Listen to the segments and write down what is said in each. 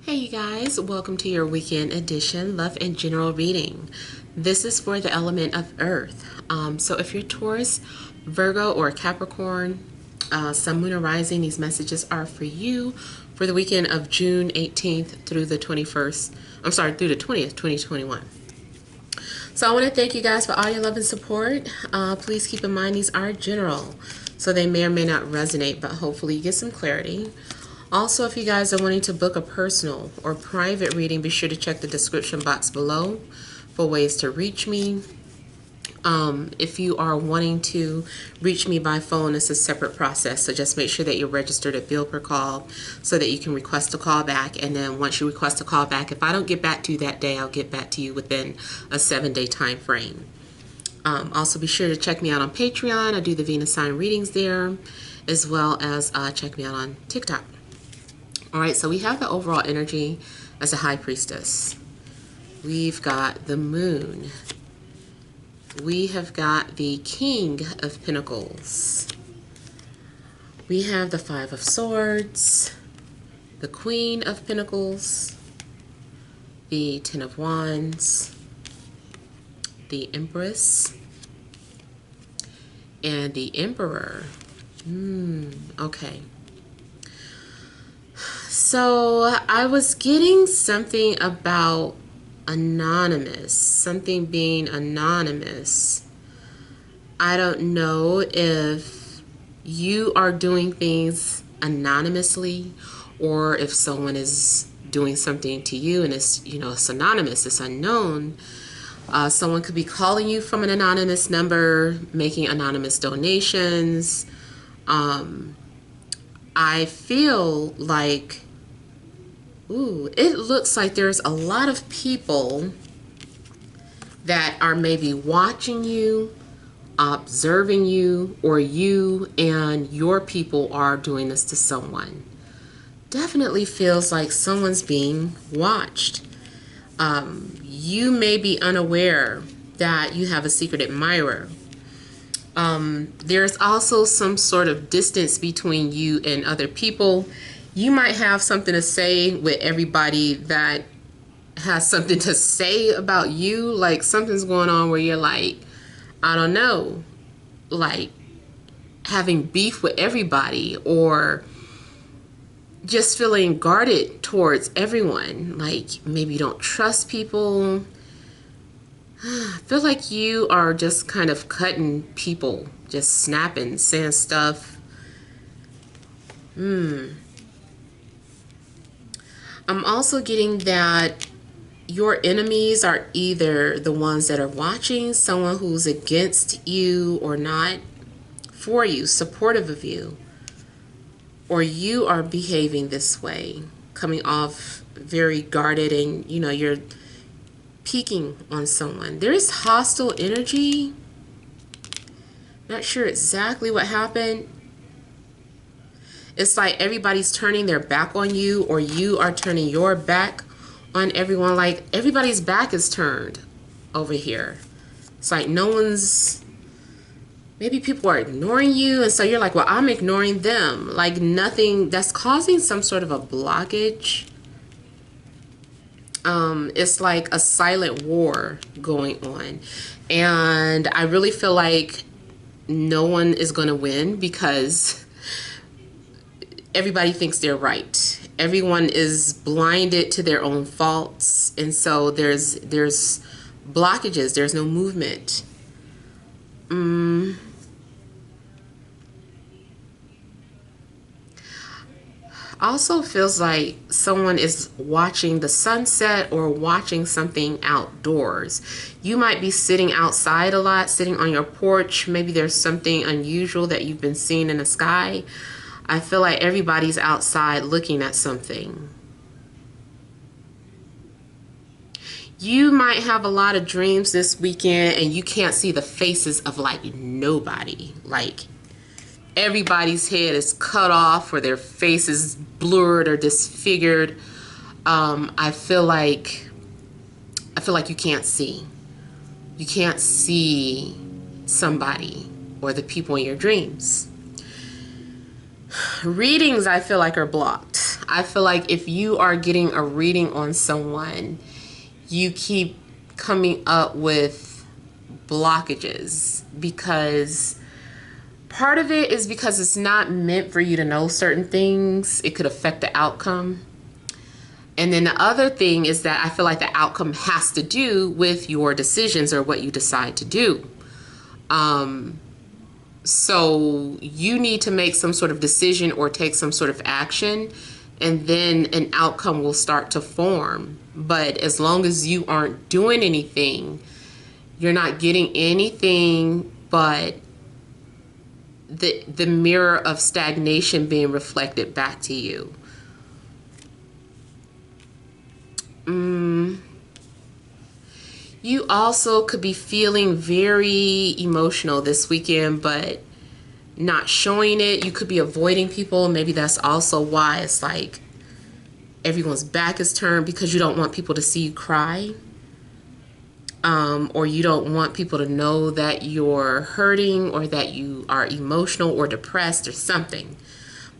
Hey you guys, welcome to your weekend edition love and general reading. This is for the element of earth. So if you're Taurus, Virgo, or Capricorn, Sun, Moon, or Rising, these messages are for you for the weekend of June 18th through the 21st. Through the 20th, 2021. So I want to thank you guys for all your love and support. Please keep in mind these are general, so they may or may not resonate, but hopefully you get some clarity. Also, if you guys are wanting to book a personal or private reading, be sure to check the description box below for ways to reach me. If you are wanting to reach me by phone, it's a separate process, so just make sure that you're registered at bill per call so that you can request a call back. And then once you request a call back, if I don't get back to you that day, I'll get back to you within a 7-day time frame. Also, be sure to check me out on Patreon. I do the Venus sign readings there, as well as check me out on TikTok. All right, so we have the overall energy as a high priestess. We've got the moon. We have got the King of Pentacles. We have the Five of Swords, the Queen of Pentacles, the Ten of Wands, the Empress, and the Emperor. Okay. So I was getting something about anonymous, something being anonymous. I don't know if you are doing things anonymously or if someone is doing something to you and it's, it's anonymous, it's unknown. Someone could be calling you from an anonymous number, making anonymous donations. I feel like, it looks like there's a lot of people that are maybe watching you, observing you, or you and your people are doing this to someone. Definitely feels like someone's being watched. You may be unaware that you have a secret admirer. There's also some sort of distance between you and other people. You might have something to say with everybody that has something to say about you. Like something's going on where you're like, I don't know, like having beef with everybody or just feeling guarded towards everyone. Like maybe you don't trust people. I feel like you are just kind of cutting people, just snapping, saying stuff. I'm also getting that your enemies are either the ones that are watching, someone who's against you or not for you, supportive of you, or you are behaving this way, coming off very guarded and, you're peeking on someone. There is hostile energy. Not sure exactly what happened. It's like everybody's turning their back on you or you are turning your back on everyone. Like everybody's back is turned over here. It's like no one's, maybe people are ignoring you and so you're like, well, I'm ignoring them. Like nothing, that's causing some sort of a blockage. It's like a silent war going on. And I really feel like no one is going to win because everybody thinks they're right. Everyone is blinded to their own faults. And so there's blockages. There's no movement. Also feels like someone is watching the sunset or watching something outdoors. You might be sitting outside a lot, sitting on your porch. Maybe there's something unusual that you've been seeing in the sky. I feel like everybody's outside looking at something. You might have a lot of dreams this weekend and you can't see the faces of like nobody. Like everybody's head is cut off or their face is blurred or disfigured. I feel like you can't see. You can't see somebody or the people in your dreams. Readings I feel like are blocked. I feel like if you are getting a reading on someone, you keep coming up with blockages because part of it is because it's not meant for you to know certain things. It could affect the outcome. And then the other thing is that I feel like the outcome has to do with your decisions or what you decide to do. So you need to make some sort of decision or take some sort of action, and then an outcome will start to form. But as long as you aren't doing anything, you're not getting anything but the mirror of stagnation being reflected back to you. You also could be feeling very emotional this weekend, but not showing it. You could be avoiding people. Maybe that's also why it's like everyone's back is turned, because you don't want people to see you cry. Or you don't want people to know that you're hurting or that you are emotional or depressed or something.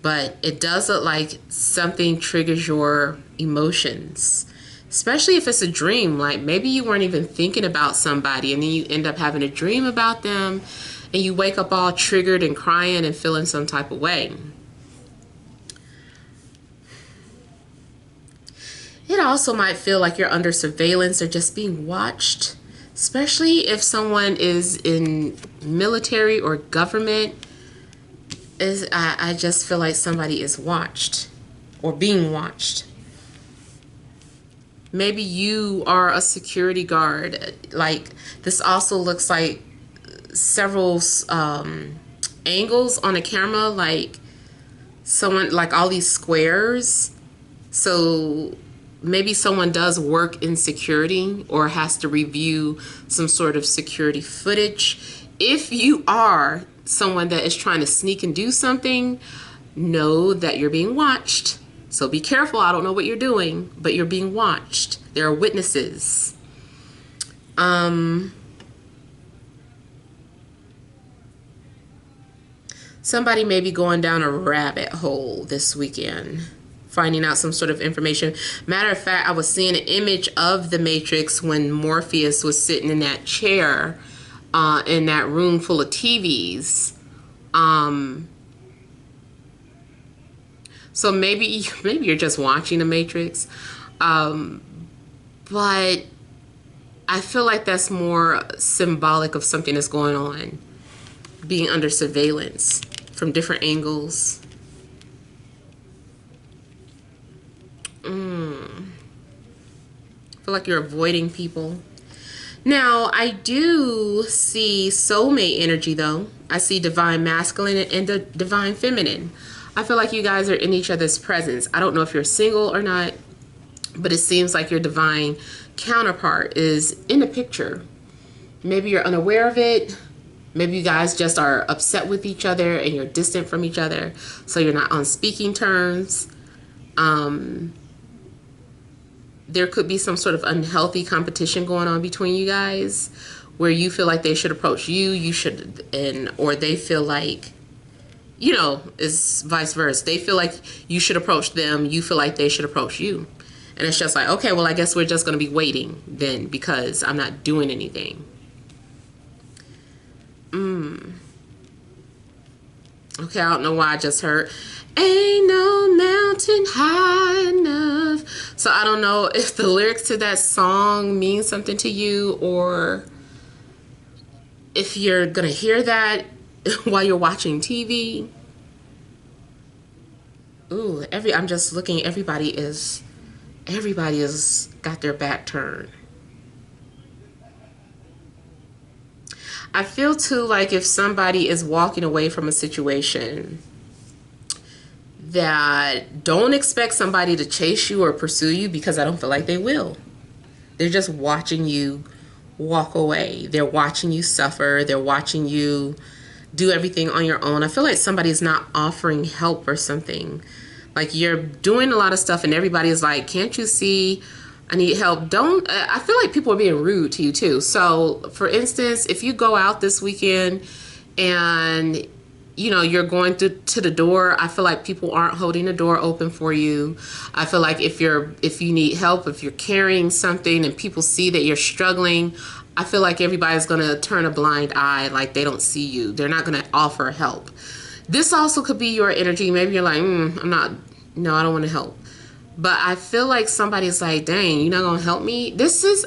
But it does look like something triggers your emotions. Especially if it's a dream, like maybe you weren't even thinking about somebody and then you end up having a dream about them and you wake up all triggered and crying and feeling some type of way. It also might feel like you're under surveillance or just being watched, especially if someone is in military or government. I just feel like somebody is watched or being watched. Maybe you are a security guard. Like this also looks like several angles on a camera, like someone, like all these squares. So maybe someone does work in security or has to review some sort of security footage. If you are someone that is trying to sneak and do something, know that you're being watched. So be careful. I don't know what you're doing, but you're being watched. There are witnesses. Somebody may be going down a rabbit hole this weekend, finding out some sort of information. Matter of fact, I was seeing an image of the Matrix when Morpheus was sitting in that chair in that room full of TVs. So maybe you're just watching the Matrix, but I feel like that's more symbolic of something that's going on, being under surveillance from different angles. I feel like you're avoiding people. Now, I do see soulmate energy, though. I see divine masculine and the divine feminine. I feel like you guys are in each other's presence. I don't know if you're single or not, but it seems like your divine counterpart is in the picture. Maybe you're unaware of it. Maybe you guys just are upset with each other and you're distant from each other, so you're not on speaking terms. There could be some sort of unhealthy competition going on between you guys, where you feel like they should approach you, or they feel like, you know, it's vice versa. They feel like you should approach them. You feel like they should approach you. And it's just like, okay, well, I guess we're just going to be waiting then because I'm not doing anything. Okay, I don't know why I just heard, ain't no mountain high enough. So I don't know if the lyrics to that song mean something to you, or if you're going to hear that while you're watching TV. Ooh, I'm just looking, everybody is got their back turned. I feel too like if somebody is walking away from a situation, that don't expect somebody to chase you or pursue you, because I don't feel like they will. They're just watching you walk away. They're watching you suffer. They're watching you do everything on your own. I feel like somebody's not offering help or something. Like you're doing a lot of stuff and everybody is like, can't you see I need help? I feel like people are being rude to you too. So for instance, if you go out this weekend and you know, you're going to the door, I feel like people aren't holding the door open for you. I feel like if you need help, if you're carrying something and people see that you're struggling, I feel like everybody's going to turn a blind eye, like they don't see you. They're not going to offer help. This also could be your energy. Maybe you're like, no, I don't want to help. But I feel like somebody's like, dang, you're not going to help me? This is,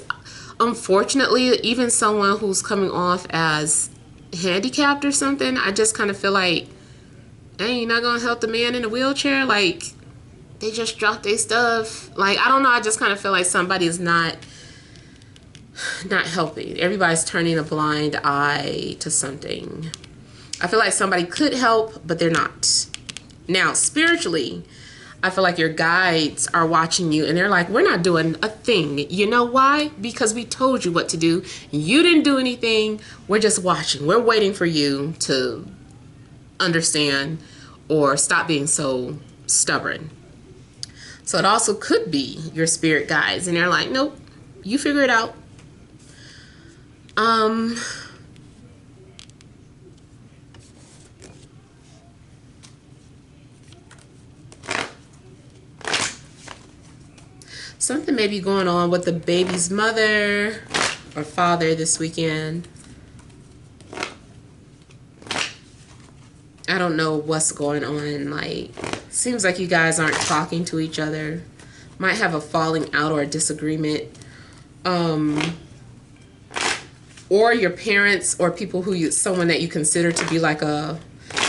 unfortunately, even someone who's coming off as handicapped or something. I just kind of feel like, hey, you're not gonna help the man in the wheelchair? Like, they just dropped their stuff. Like, I don't know, I just kind of feel like somebody's not helping. Everybody's turning a blind eye to something. I feel like somebody could help, but they're not. Now, spiritually, I feel like your guides are watching you and they're like, we're not doing a thing. You know why? Because we told you what to do. You didn't do anything. We're just watching. We're waiting for you to understand or stop being so stubborn. So it also could be your spirit guides and they're like, nope, you figure it out. Something may be going on with the baby's mother or father this weekend. I don't know what's going on. Like, seems like you guys aren't talking to each other. Might have a falling out or a disagreement. Or your parents or people who someone that you consider to be like a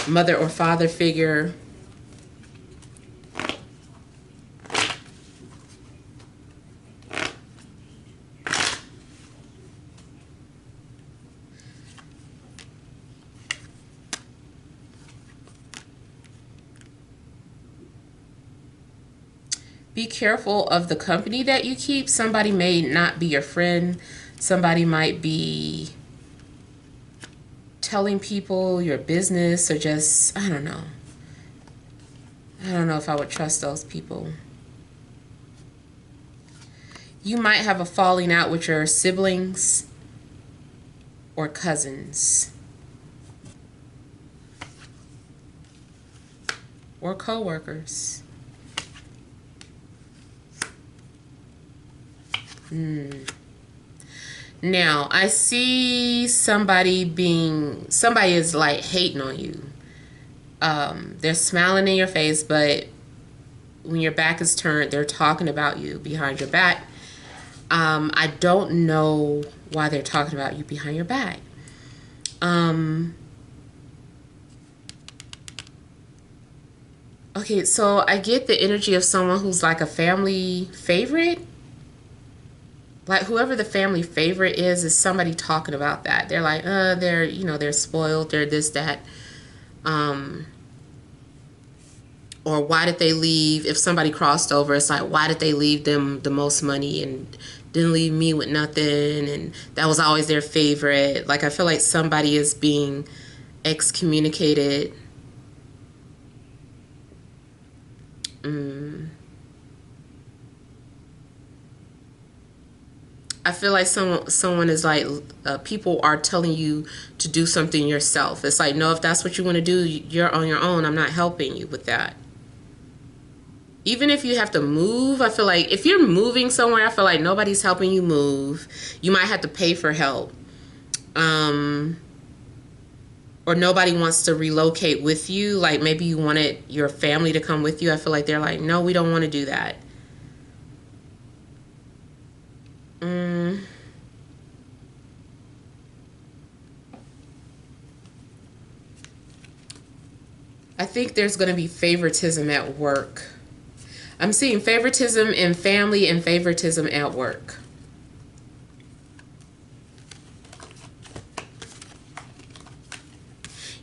mother or father figure. Be careful of the company that you keep. Somebody may not be your friend. Somebody might be telling people your business or just, I don't know. I don't know if I would trust those people. You might have a falling out with your siblings or cousins or co-workers. Now, I see somebody is like hating on you. They're smiling in your face, but when your back is turned, they're talking about you behind your back. I don't know why they're talking about you behind your back. Okay, so I get the energy of someone who's like a family favorite. Like whoever the family favorite is somebody talking about that. They're like, they're spoiled, they're this, that. Or why did they leave? If somebody crossed over, it's like, why did they leave them the most money and didn't leave me with nothing? And that was always their favorite. Like, I feel like somebody is being excommunicated. I feel like someone is like, people are telling you to do something yourself. It's like, no, if that's what you want to do, you're on your own. I'm not helping you with that. Even if you have to move, I feel like if you're moving somewhere, I feel like nobody's helping you move. You might have to pay for help. Or nobody wants to relocate with you. Like maybe you wanted your family to come with you. I feel like they're like, no, we don't want to do that. I think there's going to be favoritism at work. I'm seeing favoritism in family and favoritism at work.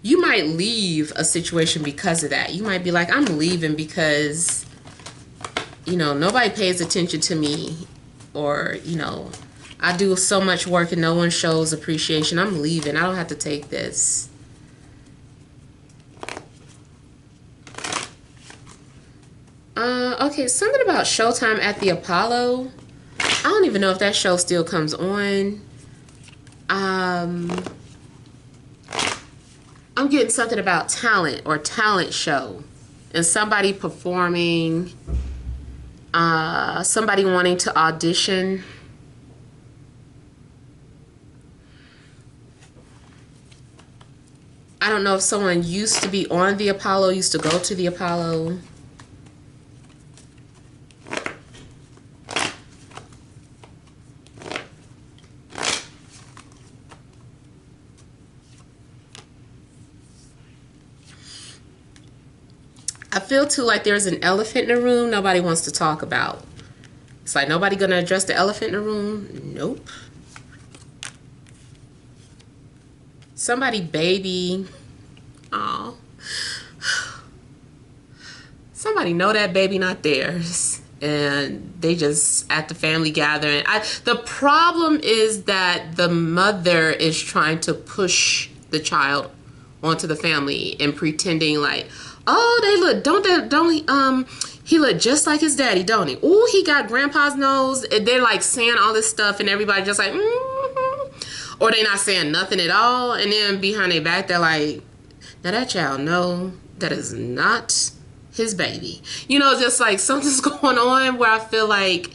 You might leave a situation because of that. You might be like, I'm leaving because, nobody pays attention to me. Or, I do so much work and no one shows appreciation. I'm leaving. I don't have to take this. Okay, something about Showtime at the Apollo. I don't even know if that show still comes on. I'm getting something about talent or talent show. And somebody performing, somebody wanting to audition. I don't know if someone used to be on the Apollo, used to go to the Apollo. I feel too like there's an elephant in the room nobody wants to talk about. It's like nobody gonna address the elephant in the room. Nope. Somebody baby. Oh. Somebody know that baby not theirs. And they just at the family gathering. The problem is that the mother is trying to push the child onto the family and pretending like, oh, they look, he look just like his daddy, don't he? Oh, he got grandpa's nose. And they're like saying all this stuff and everybody just like, mm-hmm. Or they not saying nothing at all. And then behind their back, they're like, now that child, no, that is not his baby. You know, just like something's going on where I feel like,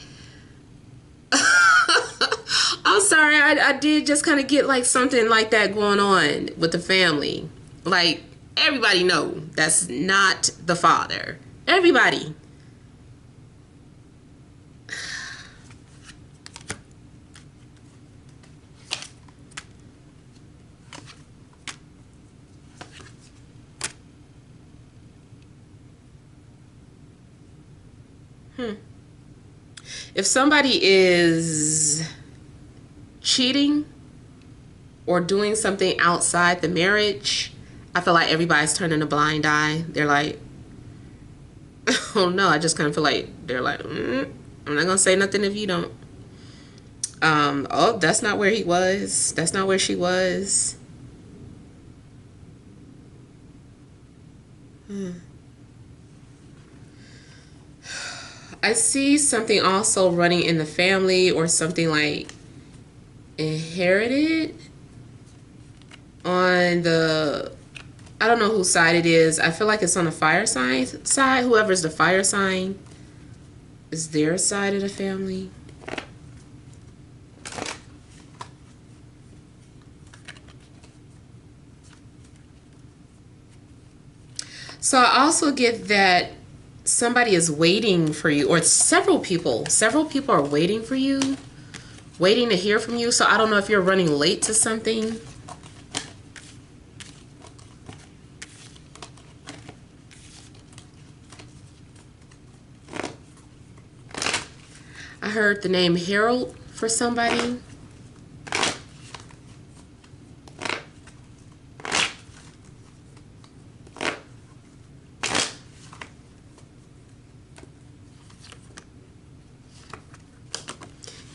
I'm sorry, I did just kind of get like something like that going on with the family. Like, everybody know that's not the father. Everybody. If somebody is cheating or doing something outside the marriage, I feel like everybody's turning a blind eye. They're like, oh no, I just kind of feel like they're like, I'm not going to say nothing if you don't. Oh, that's not where he was. That's not where she was. I see something also running in the family or something like inherited on the, I don't know whose side it is. I feel like it's on the fire sign side. Whoever's the fire sign is their side of the family. So I also get that somebody is waiting for you, or several people are waiting for you, waiting to hear from you. So I don't know if you're running late to something. I heard the name Harold for somebody.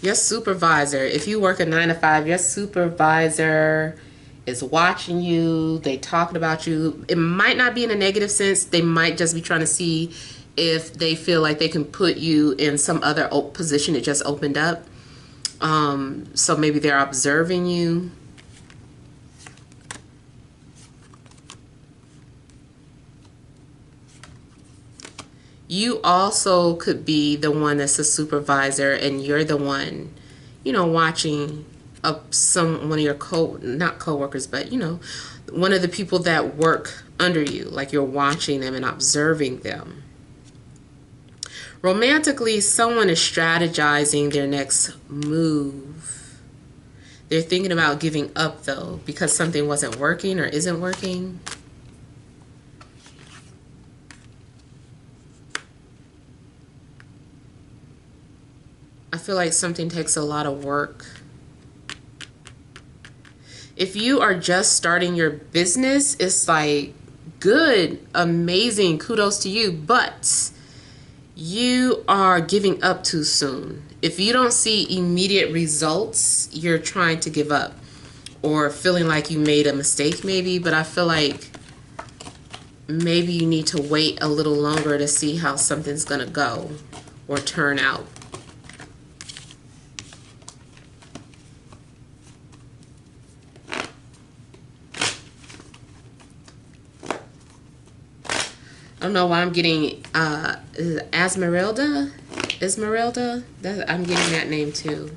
Your supervisor, if you work a 9 to 5, your supervisor is watching you. They talking about you. It might not be in a negative sense. They might just be trying to see if they feel like they can put you in some other position that just opened up. So maybe they're observing you. You also could be the one that's a supervisor and you're the one, you know, watching one of your not co-workers, but, you know, one of the people that work under you, like you're watching them and observing them. Romantically, someone is strategizing their next move. They're thinking about giving up, though, because something wasn't working or isn't working. I feel like something takes a lot of work. If you are just starting your business, it's like, good, amazing, kudos to you, but you are giving up too soon. If you don't see immediate results, you're trying to give up or feeling like you made a mistake maybe, but I feel like maybe you need to wait a little longer to see how something's gonna go or turn out. don't know why I'm getting is it Esmeralda? Esmeralda? I'm getting that name too.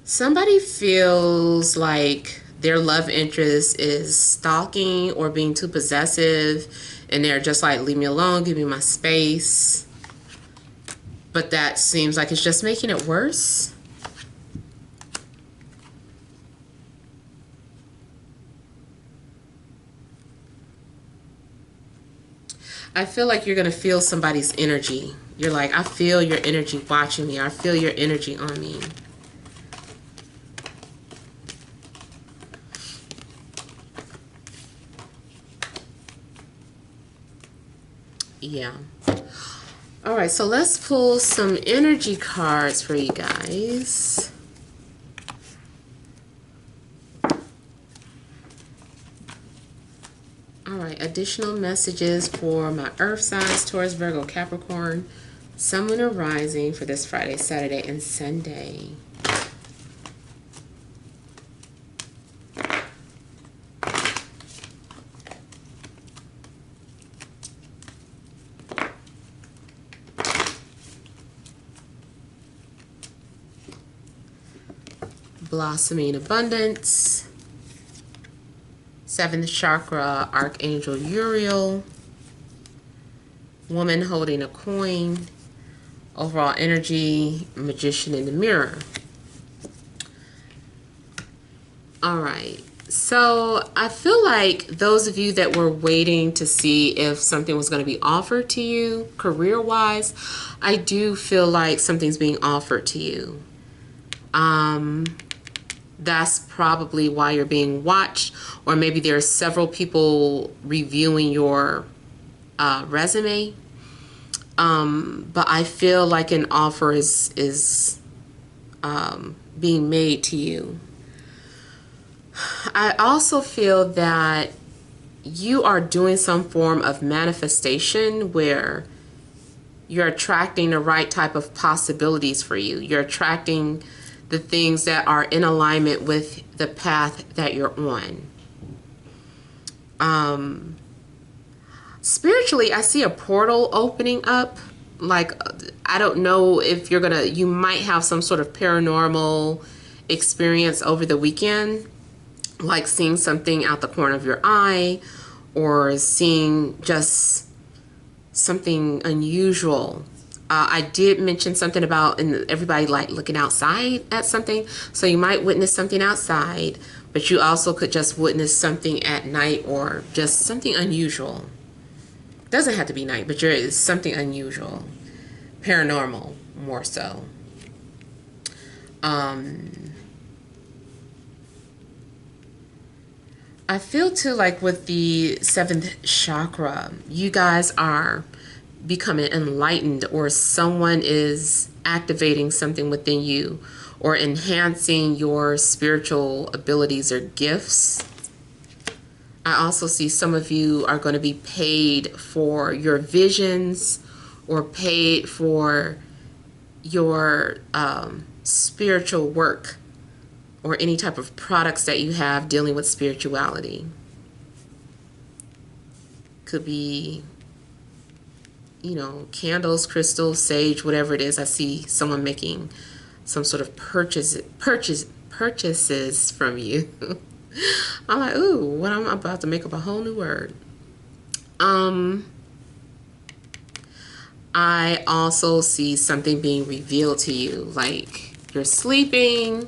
Somebody feels like their love interest is stalking or being too possessive, and they're just like, leave me alone, give me my space. But that seems like it's just making it worse. I feel like you're going to feel somebody's energy. You're like, I feel your energy watching me. I feel your energy on me. Yeah. All right, so let's pull some energy cards for you guys. All right, additional messages for my Earth signs, Taurus, Virgo, Capricorn, Sun, Moon, and Rising for this Friday, Saturday, and Sunday. Blossoming abundance. 7th chakra, Archangel Uriel. Woman holding a coin. Overall energy, Magician in the mirror. All right. So I feel like those of you that were waiting to see if something was going to be offered to you career-wise, I do feel like something's being offered to you. That's probably why you're being watched, or maybe there are several people reviewing your resume. But I feel like an offer is being made to you. I also feel that you are doing some form of manifestation where you're attracting the right type of possibilities for you. You're attracting the things that are in alignment with the path that you're on. Spiritually, I see a portal opening up. Like, I don't know if you might have some sort of paranormal experience over the weekend, like seeing something out the corner of your eye, or seeing just something unusual. I did mention something about everybody like looking outside at something. So you might witness something outside, but you also could just witness something at night or just something unusual. Doesn't have to be night, but it's something unusual. Paranormal, more so. I feel too like with the 7th chakra, you guys are becoming enlightened, or someone is activating something within you or enhancing your spiritual abilities or gifts. I also see some of you are going to be paid for your visions or paid for your spiritual work or any type of products that you have dealing with spirituality. Could be, candles, crystals, sage, whatever it is. I see someone making some sort of purchases from you. I'm like, ooh, what I'm about to make up a whole new word. I also see something being revealed to you, like you're sleeping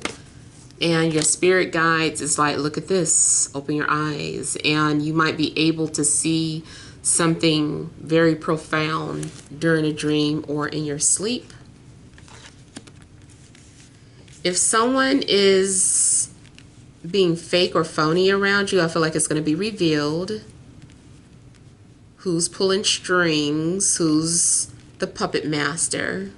and your spirit guides is like, look at this, open your eyes, and you might be able to see something very profound during a dream or in your sleep. If someone is being fake or phony around you, I feel like it's going to be revealed who's pulling strings, who's the puppet master.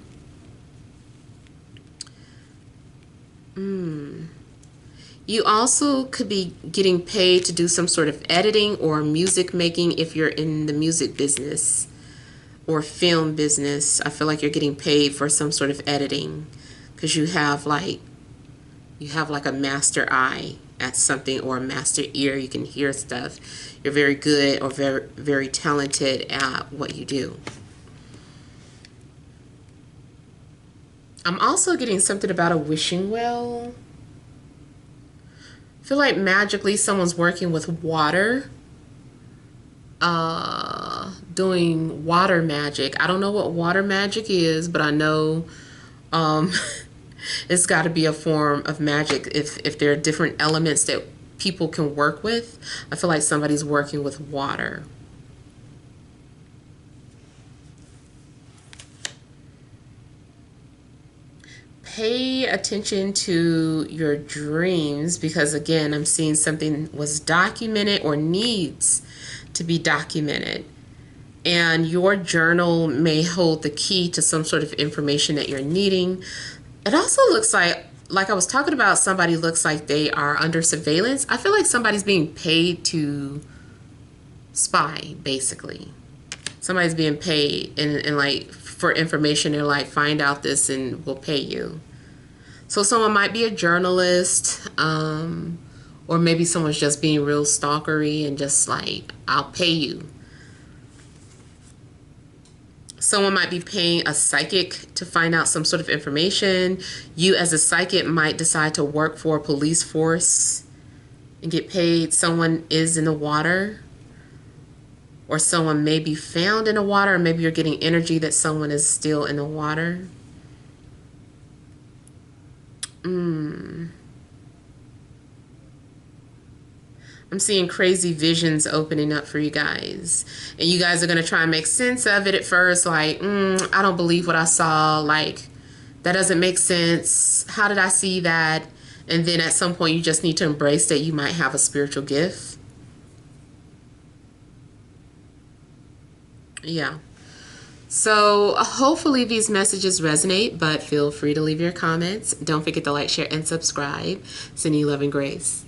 You also could be getting paid to do some sort of editing or music making if you're in the music business. or film business. I feel like you're getting paid for some sort of editing because you have like a master eye at something, or a master ear. You can hear stuff. You're very good or very, very talented at what you do. I'm also getting something about a wishing well. I feel like magically someone's working with water, doing water magic. I don't know what water magic is, but I know it's got to be a form of magic. If there are different elements that people can work with, I feel like somebody's working with water. Pay attention to your dreams, because again, I'm seeing something was documented or needs to be documented. And your journal may hold the key to some sort of information that you're needing. It also looks like I was talking about, somebody looks like they are under surveillance. I feel like somebody's being paid to spy, basically. Somebody's being paid and like for information. They're like, find out this and we'll pay you. So someone might be a journalist, or maybe someone's just being real stalkery and just like, I'll pay you. Someone might be paying a psychic to find out some sort of information. You as a psychic might decide to work for a police force and get paid. Someone is in the water, or someone may be found in the water, or maybe you're getting energy that someone is still in the water. I'm seeing crazy visions opening up for you guys. And you guys are going to try and make sense of it at first. Like, I don't believe what I saw. Like, that doesn't make sense. How did I see that? And then at some point, you just need to embrace that you might have a spiritual gift. Yeah. So hopefully these messages resonate, but feel free to leave your comments. Don't forget to like, share, and subscribe. Sending you love and grace.